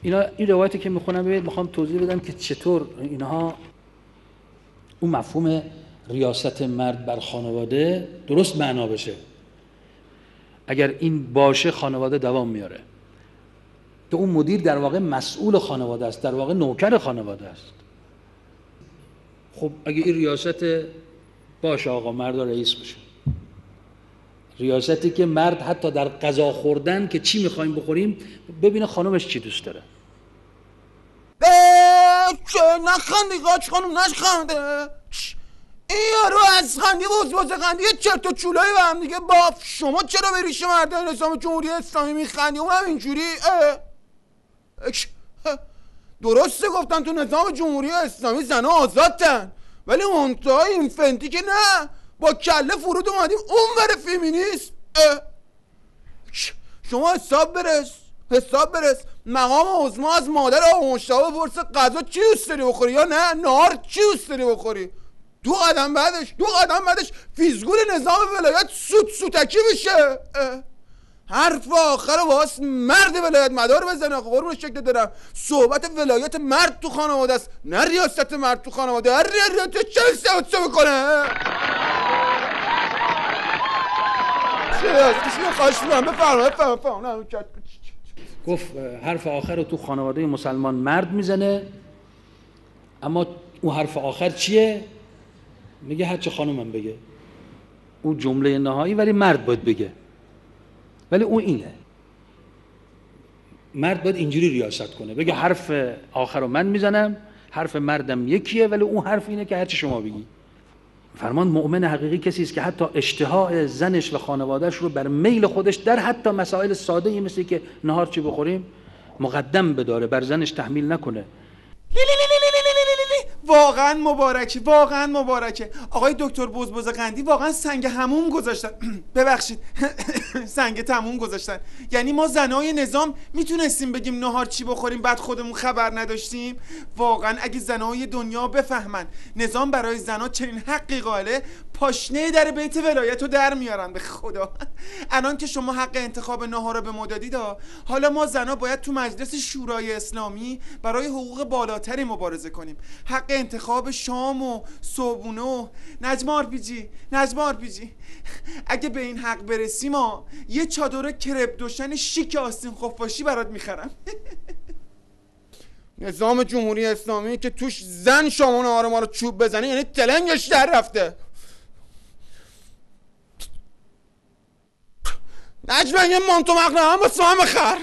این روایتی که میخونم ببینید میخوام توضیح بدم که چطور اینها اون مفهوم ریاست مرد بر خانواده درست معنا بشه. اگر این باشه خانواده دوام میاره، که اون مدیر در واقع مسئول خانواده است، در واقع نوکر خانواده است. خب اگه این ریاست باشه آقا مرد رئیس بشه، ریاستی که مرد حتی در غذا خوردن که چی میخوایم بخوریم ببینه خانمش چی دوست داره. نخندی قاچ خانم نخنده. این یارو از خندی وزوز خندی یه چرت و چولایی به هم دیگه باف. شما چرا به ریشه مردان نظام جمهوری اسلامی میخندی؟ اونم اینجوری درسته گفتن تو نظام جمهوری اسلامی زنها آزادن، ولی منتها این فنتی که نه، با کله فرود اومدیم اون بره فیمینیست. شما حساب برس مقام عظما از مادر آقا مشتاق بپرسه غذا چی دوست داری بخوری یا نه نهار چی دوست داری بخوری. دو قدم بعدش فیزگول نظام ولایت سوتکی میشه. حرف آخر واس مرد ولایت مدار بزنه. قربون شکل دارم، صحبت ولایت مرد تو خانواده است، نه ریاست مرد تو خانواده. هر ریاست چه سوتسو میکنه؟ بفرمایید. گفت حرف آخر رو تو خانواده مسلمان مرد میزنه، اما اون حرف آخر چیه؟ میگه هرچه خانومم بگه. اون جمله نهایی ولی مرد باید بگه، ولی اون اینه، مرد باید اینجوری ریاست کنه، بگه حرف آخر رو من میزنم، حرف مردم یکیه، ولی اون حرف اینه که هرچه شما بگی. فرمان مؤمن حقیقی کسی است که حتی اشتهای زنش و خانوادهش رو بر میل خودش در حتی مسائل ساده‌ای مثل که نهار چی بخوریم مقدم بداره، بر زنش تحمیل نکنه. واقعا مبارکه آقای دکتر بزبزقندی، واقعا سنگ حموم گذاشتن. ببخشید سنگ تموم گذاشتن. یعنی ما زنای نظام میتونستیم بگیم نهار چی بخوریم بعد خودمون خبر نداشتیم؟ واقعا اگه زنای دنیا بفهمن نظام برای زنا چنین حقی قائله، پاشنه در بیت ولایت رو در میارن. به خدا الان که شما حق انتخاب نهار رو به ما دادید، حالا ما زنا باید تو مجلس شورای اسلامی برای حقوق بالاتری مبارزه کنیم. حق انتخاب شام و صبحونه و نجم آرپیجی اگه به این حق برسیم یه چادر کرپ دوشن شیک آستین خفاشی برات میخرم. نظام جمهوری اسلامی که توش زن شامونه ها رو ما رو چوب بزنه یعنی تلنگش در رفته. نجمه یه مانتو مقنعه هم با سام خر.